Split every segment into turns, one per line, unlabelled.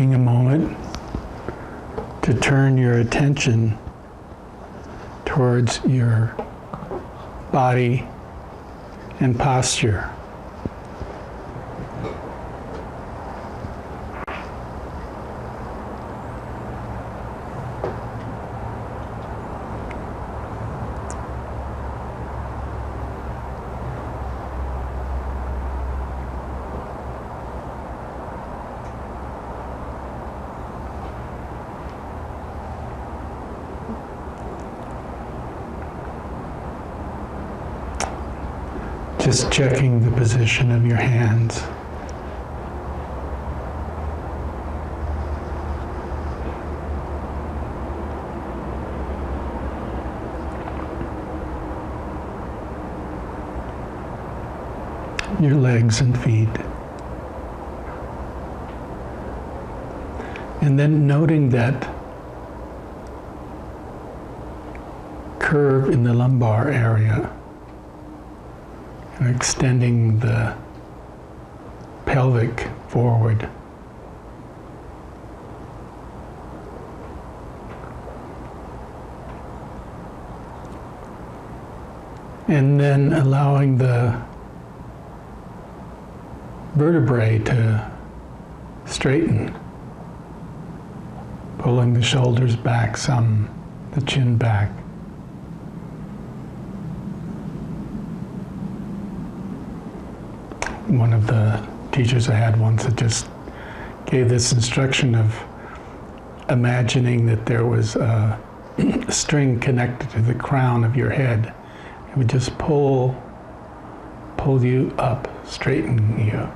taking a moment to turn your attention towards your body and posture. Just checking the position of your hands. Your legs and feet. And then noting that curve in the lumbar area. Extending the pelvic forward. And then allowing the vertebrae to straighten, pulling the shoulders back some, the chin back. One of the teachers I had once that just gave this instruction of imagining that there was a string connected to the crown of your head. It would just pull you up, straighten you.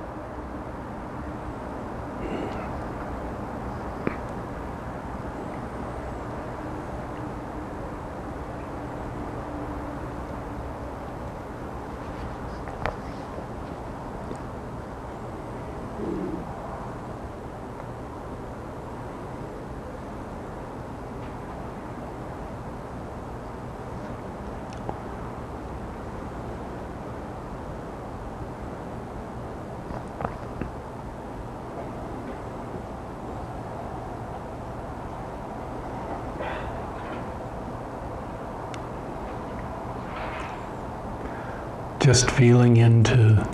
Just feeling into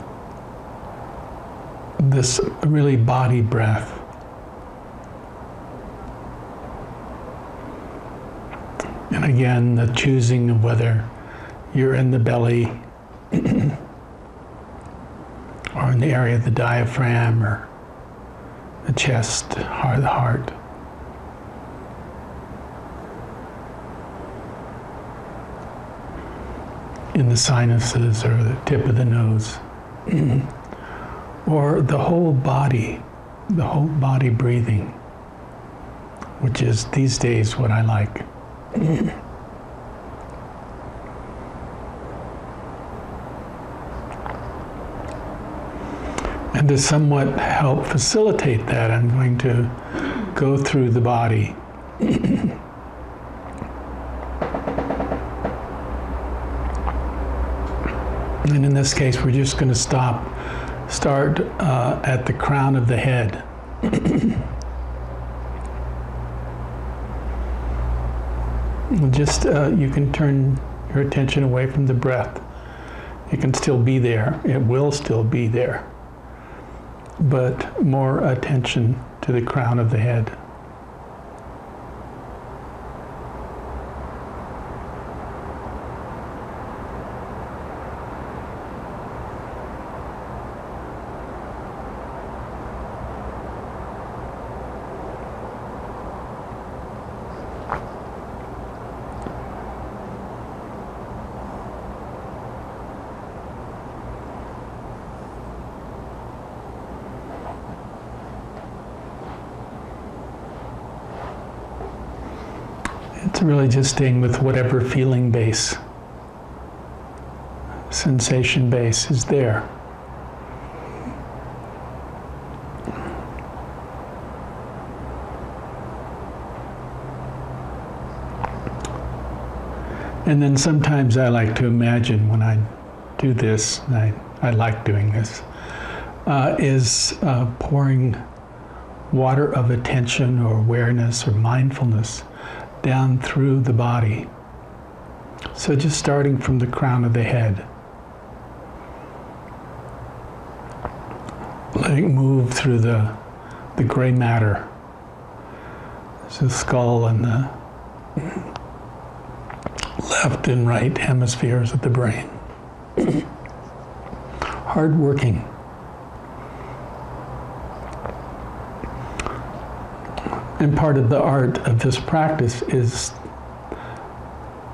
this really body breath. And again, the choosing of whether you're in the belly or in the area of the diaphragm or the chest or the heart. In the sinuses or the tip of the nose, or the whole body breathing, which is these days what I like. And to somewhat help facilitate that, I'm going to go through the body. And in this case, we're just going to start at the crown of the head. Just, you can turn your attention away from the breath. It can still be there. It will still be there. But more attention to the crown of the head. It's really just staying with whatever feeling base, sensation base is there. And then sometimes I like to imagine when I do this, and I like doing this, is pouring water of attention or awareness or mindfulness down through the body. So just starting from the crown of the head. Letting it move through the gray matter. There's the skull and the left and right hemispheres of the brain. Hard working. And part of the art of this practice is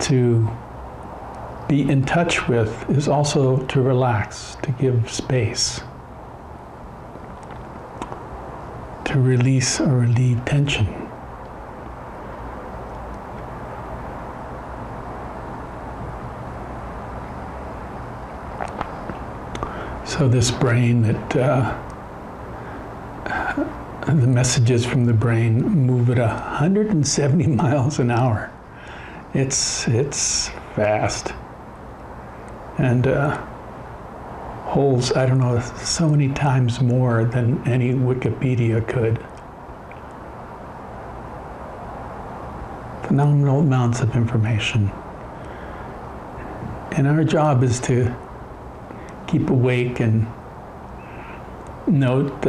to be in touch with, is also to relax, to give space, to release or relieve tension. So this brain that the messages from the brain move at 170 miles an hour. It's fast. And holds, I don't know, so many times more than any Wikipedia could. Phenomenal amounts of information. And our job is to keep awake and note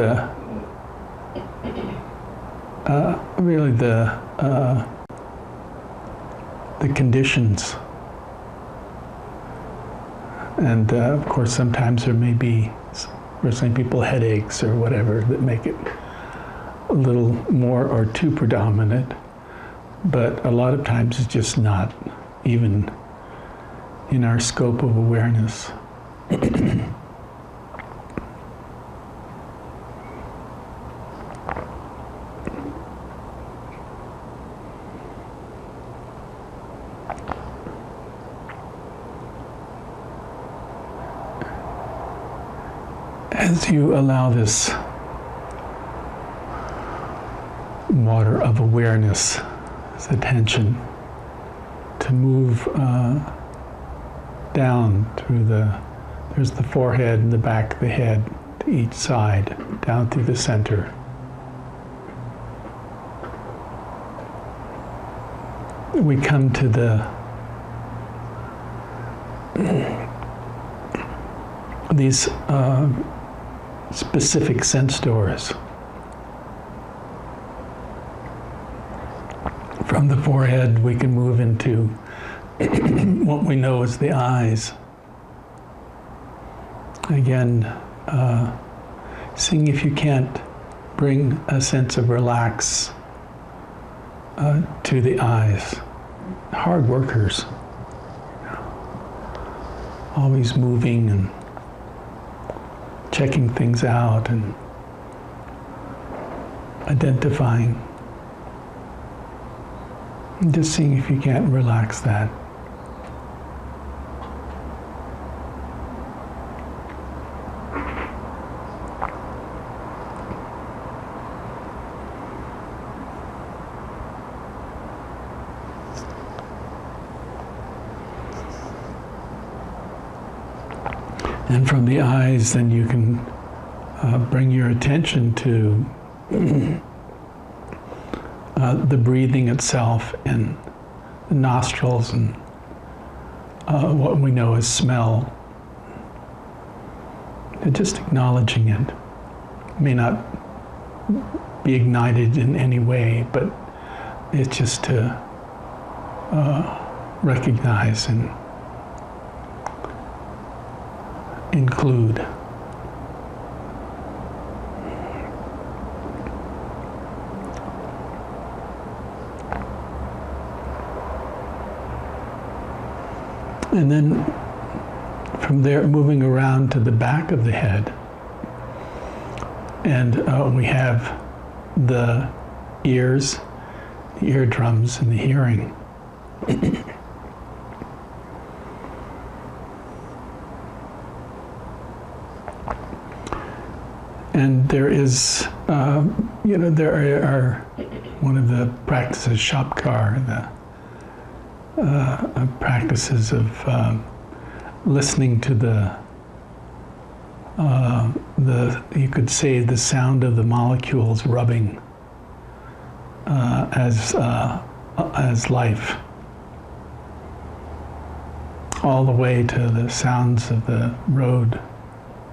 really the conditions. And of course, sometimes there may be, for some people, headaches or whatever that make it a little more or too predominant. But a lot of times it's just not even in our scope of awareness. As you allow this water of awareness, this attention, to move down through there's the forehead and the back of the head to each side, down through the center. We come to these specific sense doors. From the forehead, we can move into what we know as the eyes. Again, seeing if you can't bring a sense of relax to the eyes. Hard workers, always moving and checking things out and identifying. And just seeing if you can't relax that. And from the eyes, then you can bring your attention to the breathing itself and the nostrils and what we know as smell. And just acknowledging it. May not be ignited in any way, but it's just to recognize and include. And then from there, moving around to the back of the head. And we have the ears, the eardrums, and the hearing. And there is, there are one of the practices, Shapkar, the practices of listening to the you could say the sound of the molecules rubbing as life, all the way to the sounds of the road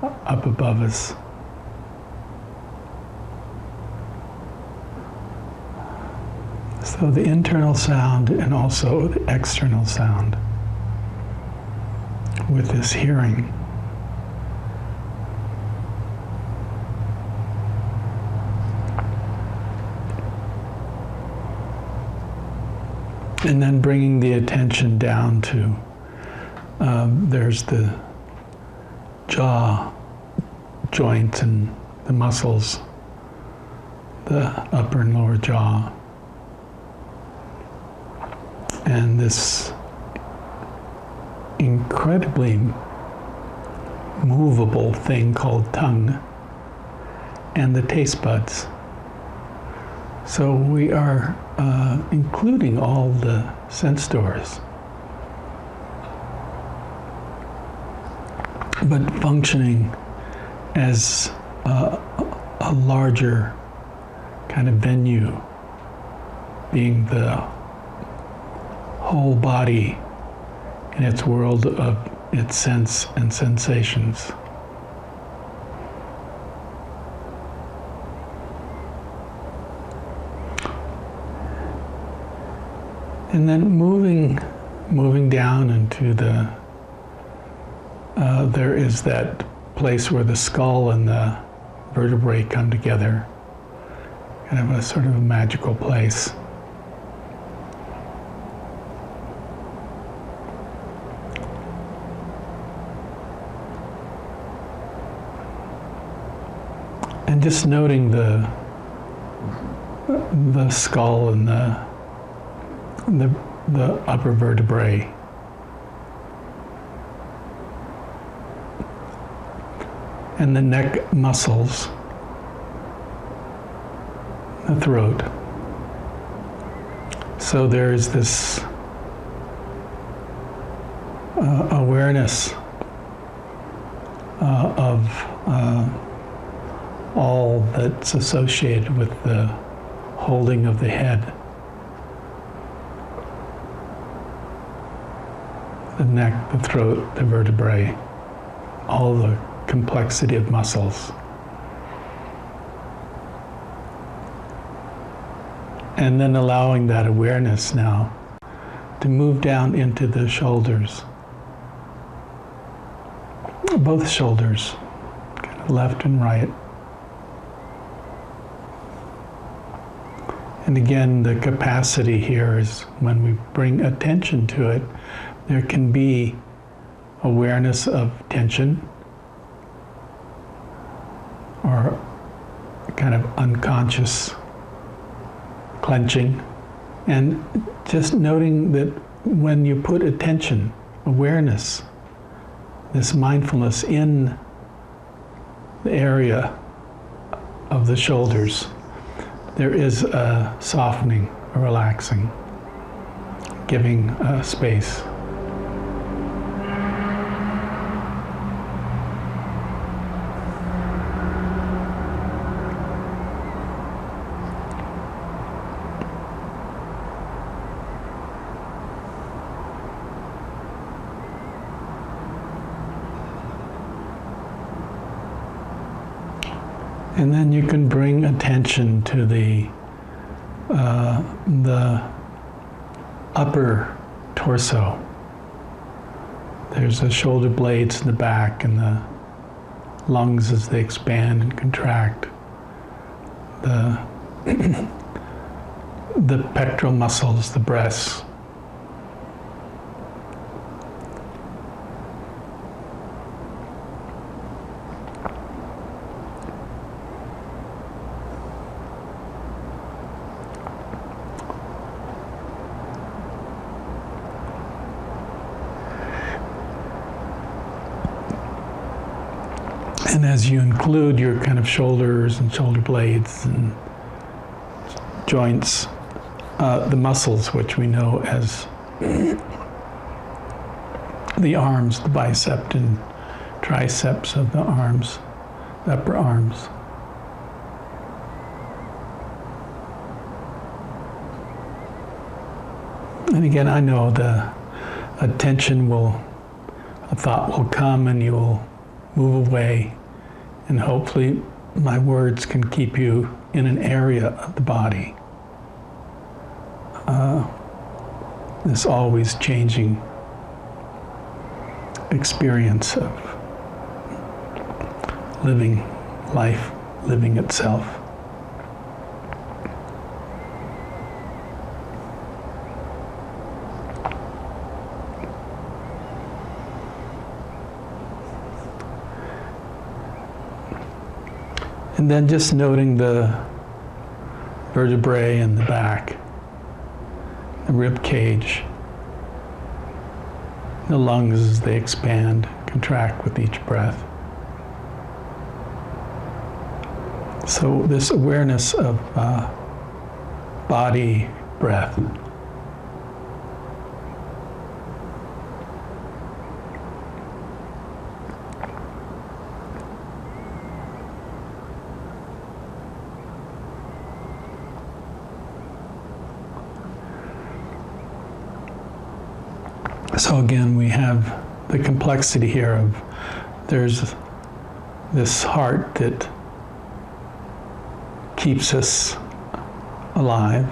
up above us. So the internal sound and also the external sound with this hearing. And then bringing the attention down to, there's the jaw joint and the muscles, the upper and lower jaw. And this incredibly movable thing called tongue and the taste buds. So we are including all the sense doors, but functioning as a larger kind of venue, being the whole body in its world of its sense and sensations. And then moving down into the, there is that place where the skull and the vertebrae come together, kind of a sort of a magical place. And just noting the skull and the upper vertebrae. And the neck muscles, the throat. So there's this awareness of all that's associated with the holding of the head. The neck, the throat, the vertebrae, all the complexity of muscles. And then allowing that awareness now to move down into the shoulders. Both shoulders, kind of left and right. And again, the capacity here is when we bring attention to it, there can be awareness of tension or kind of unconscious clenching, and just noting that when you put attention, awareness, this mindfulness in the area of the shoulders, there is a softening, a relaxing, giving space. And then you can bring attention to the upper torso. There's the shoulder blades in the back and the lungs as they expand and contract. The pectoral muscles, the breasts. And as you include your kind of shoulders and shoulder blades and joints, the muscles, which we know as the arms, the bicep and triceps of the arms, upper arms. And again, I know a thought will come and you'll move away, and hopefully my words can keep you in an area of the body. This always changing experience of living life, living itself. And then just noting the vertebrae in the back, the rib cage, the lungs as they expand, contract with each breath. So this awareness of body, breath. So again, we have the complexity here of there's this heart that keeps us alive,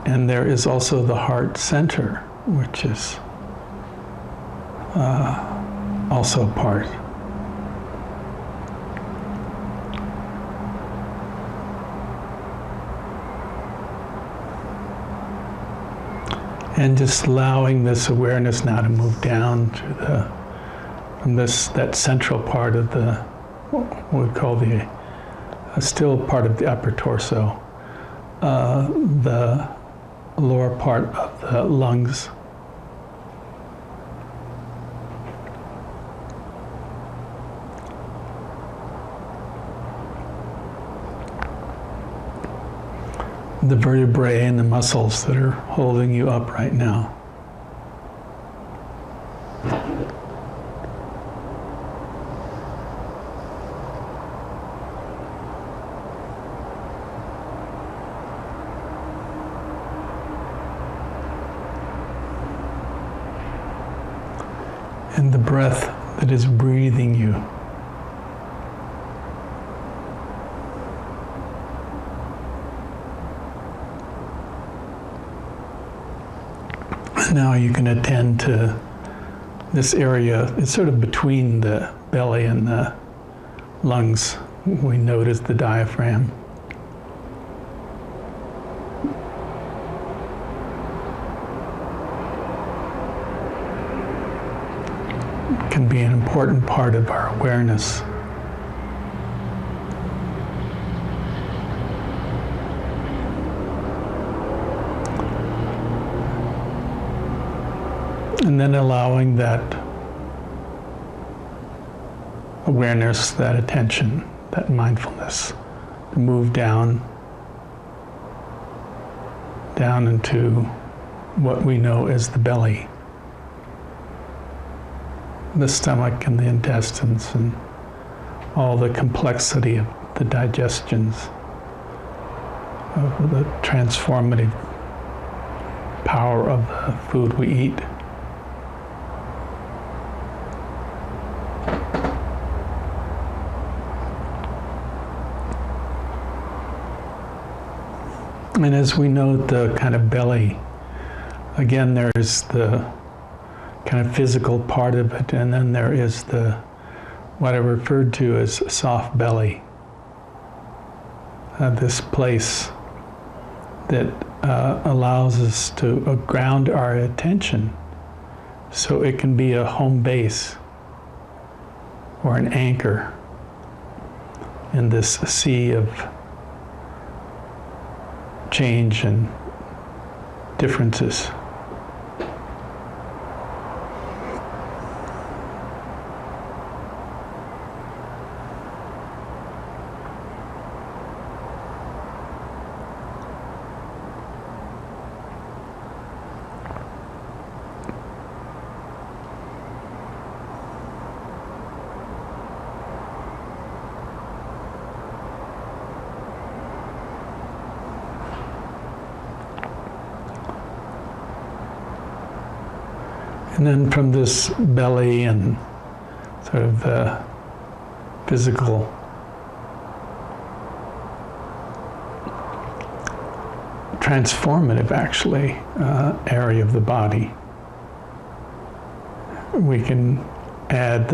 and there is also the heart center, which is also a part. And just allowing this awareness now to move down to that central part of what we call still part of the upper torso, the lower part of the lungs. The vertebrae and the muscles that are holding you up right now. And the breath that is breathing you. Now you can attend to this area. It's sort of between the belly and the lungs. We notice the diaphragm. It can be an important part of our awareness. And then allowing that awareness, that attention, that mindfulness to move down into what we know as the belly, the stomach and the intestines and all the complexity of the digestions, of the transformative power of the food we eat. And as we note the kind of belly, again, there's the kind of physical part of it, and then there is what I referred to as soft belly. This place that allows us to ground our attention so it can be a home base or an anchor in this sea of change and differences. And then from this belly and sort of the physical transformative, actually, area of the body, we can add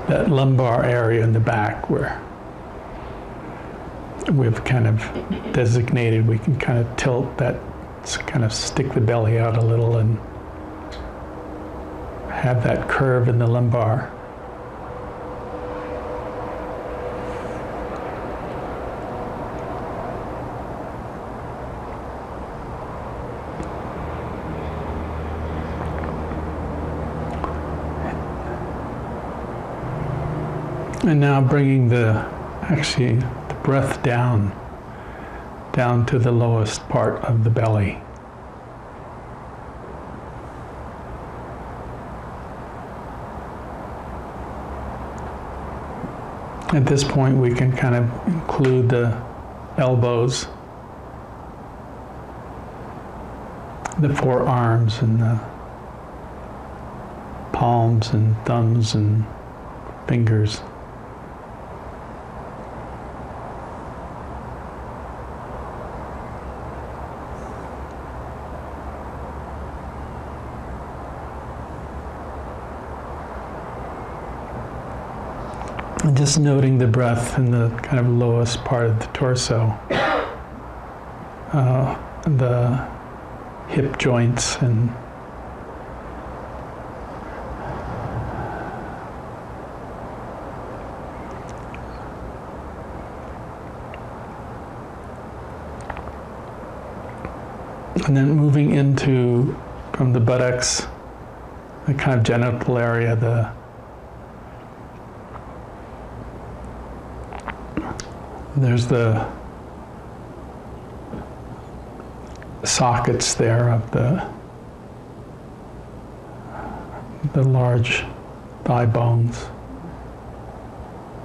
that lumbar area in the back where we've kind of designated, we can kind of tilt that, kind of stick the belly out a little and have that curve in the lumbar. And now bringing the breath down to the lowest part of the belly. At this point, we can kind of include the elbows, the forearms, and the palms and thumbs and fingers. And just noting the breath in the kind of lowest part of the torso, the hip joints and then moving into, from the buttocks, the kind of genital area, there's the sockets there of the large thigh bones,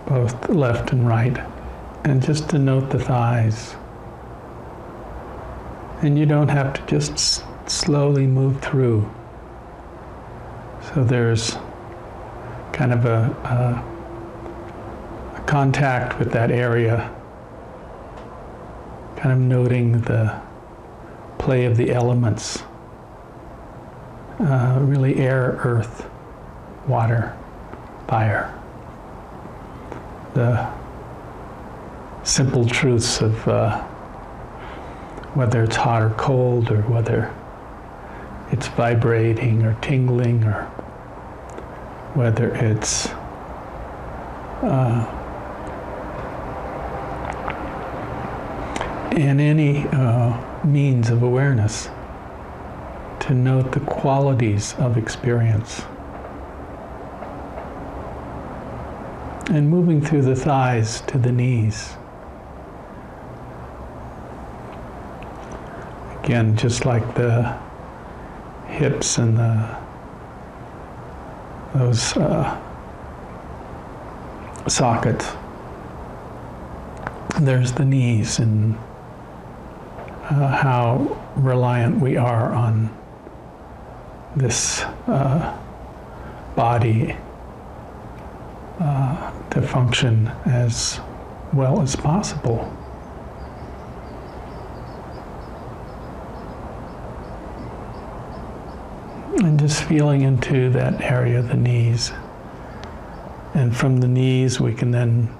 both left and right, and just to note the thighs. And you don't have to, just slowly move through. So there's kind of a contact with that area, kind of noting the play of the elements, really air, earth, water, fire. The simple truths of whether it's hot or cold, or whether it's vibrating or tingling, or whether it's in any means of awareness, to note the qualities of experience. And moving through the thighs to the knees. Again, just like the hips and those sockets, there's the knees, and how reliant we are on this body to function as well as possible. And just feeling into that area of the knees. And from the knees, we can then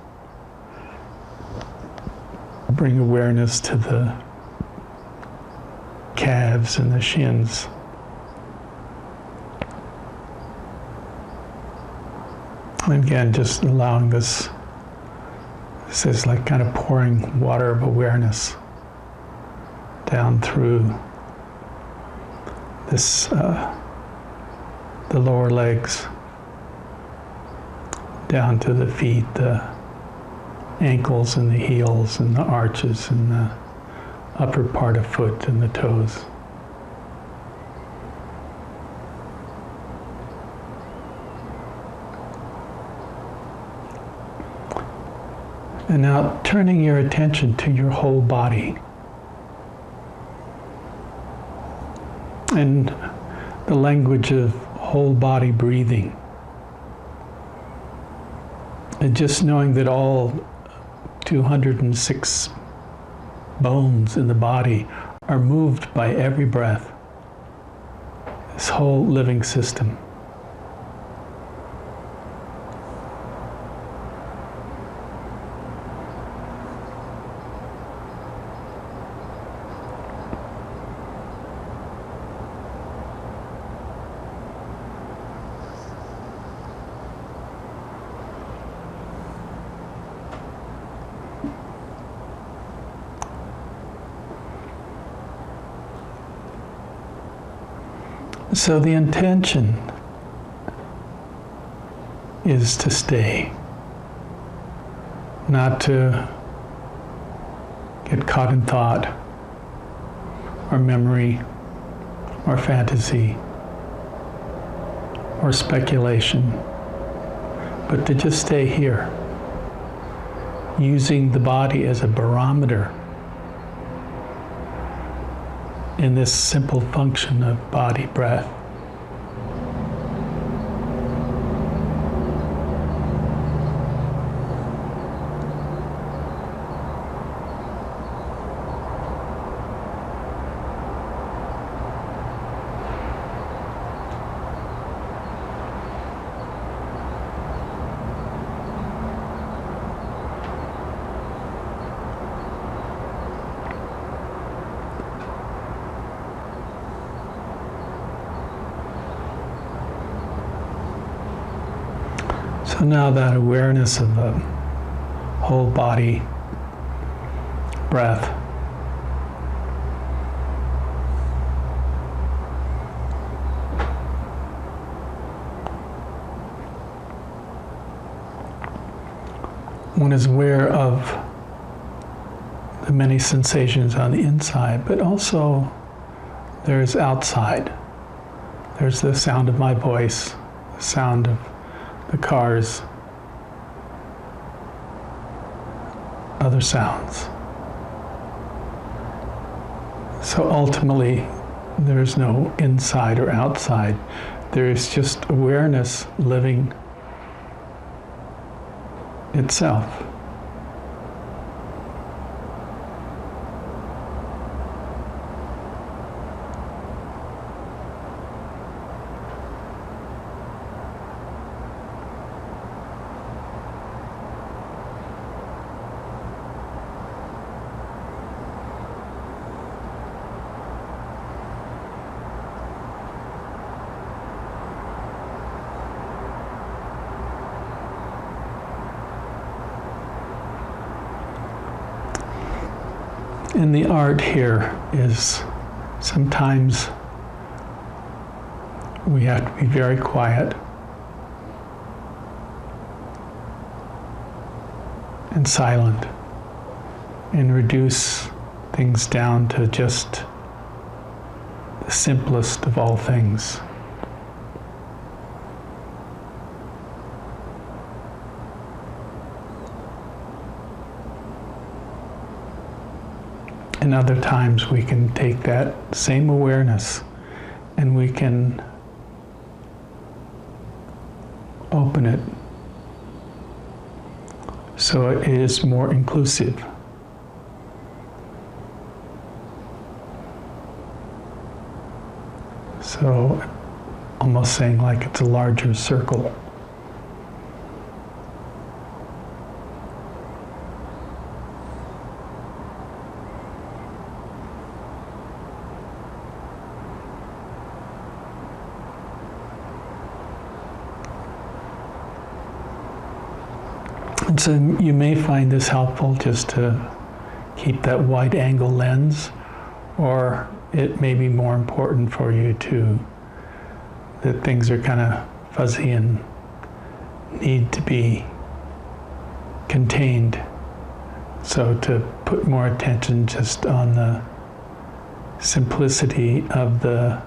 bring awareness to the calves and the shins. And again, just allowing this is like kind of pouring water of awareness down through this, the lower legs, down to the feet, the ankles and the heels and the arches and the upper part of foot and the toes. And now turning your attention to your whole body. and the language of whole body breathing. And just knowing that all 206 bones in the body are moved by every breath. This whole living system. So the intention is to stay, not to get caught in thought or memory or fantasy or speculation, but to just stay here, using the body as a barometer in this simple function of body breath. So now that awareness of the whole body breath, one is aware of the many sensations on the inside, but also there's outside. There's the sound of my voice, the sound of the cars, other sounds. So ultimately, there is no inside or outside. There is just awareness living itself. And the art here is sometimes we have to be very quiet and silent and reduce things down to just the simplest of all things. And other times we can take that same awareness and we can open it so it is more inclusive. So almost saying like it's a larger circle. And so you may find this helpful just to keep that wide angle lens, or it may be more important for you that things are kind of fuzzy and need to be contained. So to put more attention just on the simplicity of the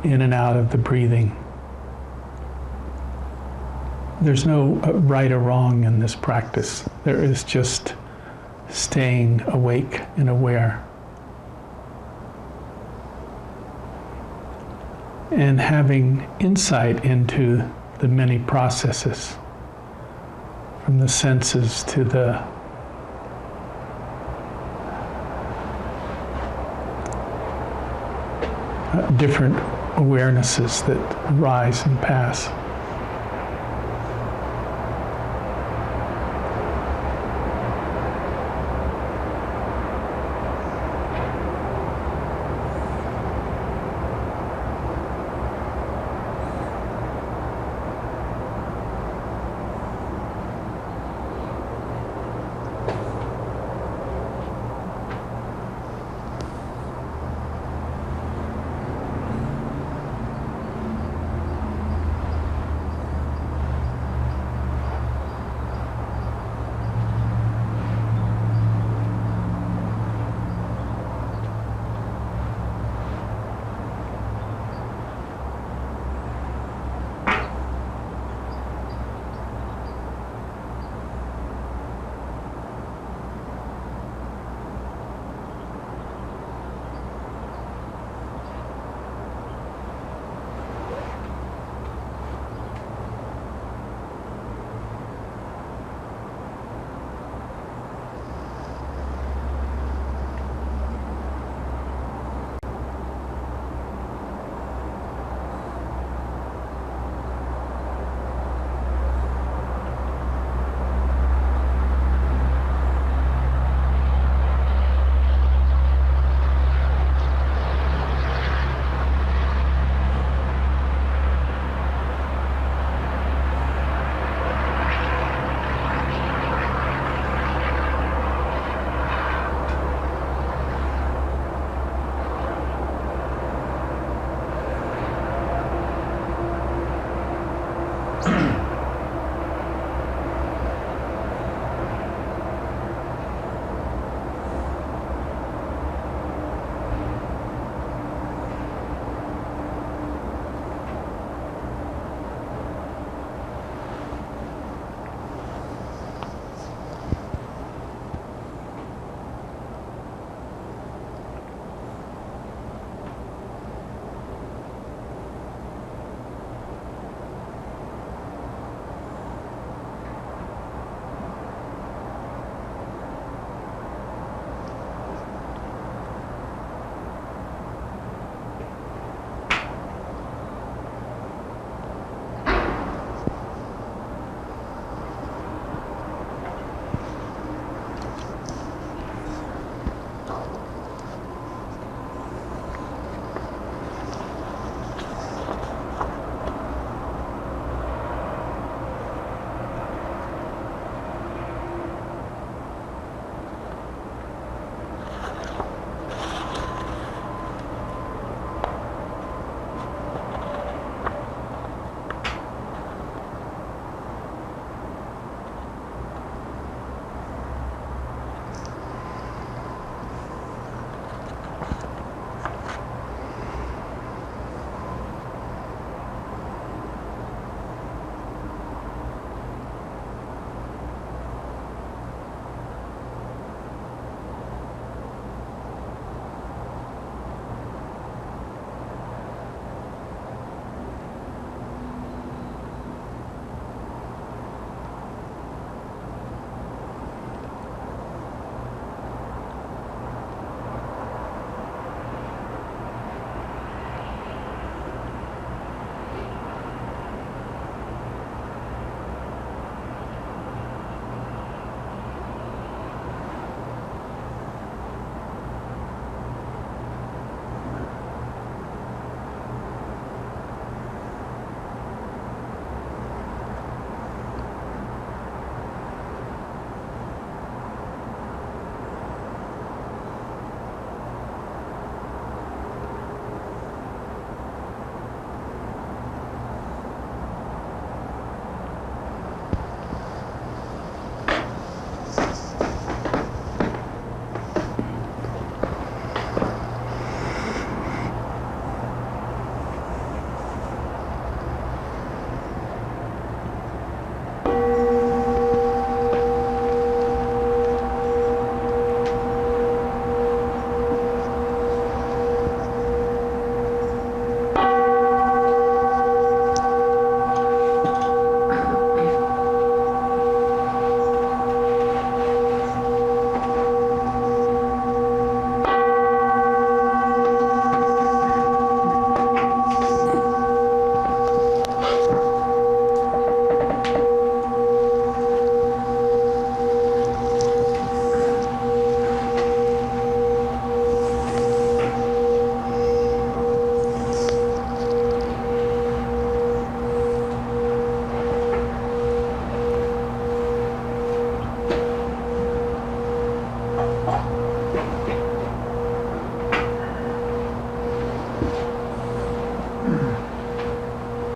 in and out of the breathing. There's no right or wrong in this practice. There is just staying awake and aware. and having insight into the many processes, from the senses to the different awarenesses that arise and pass.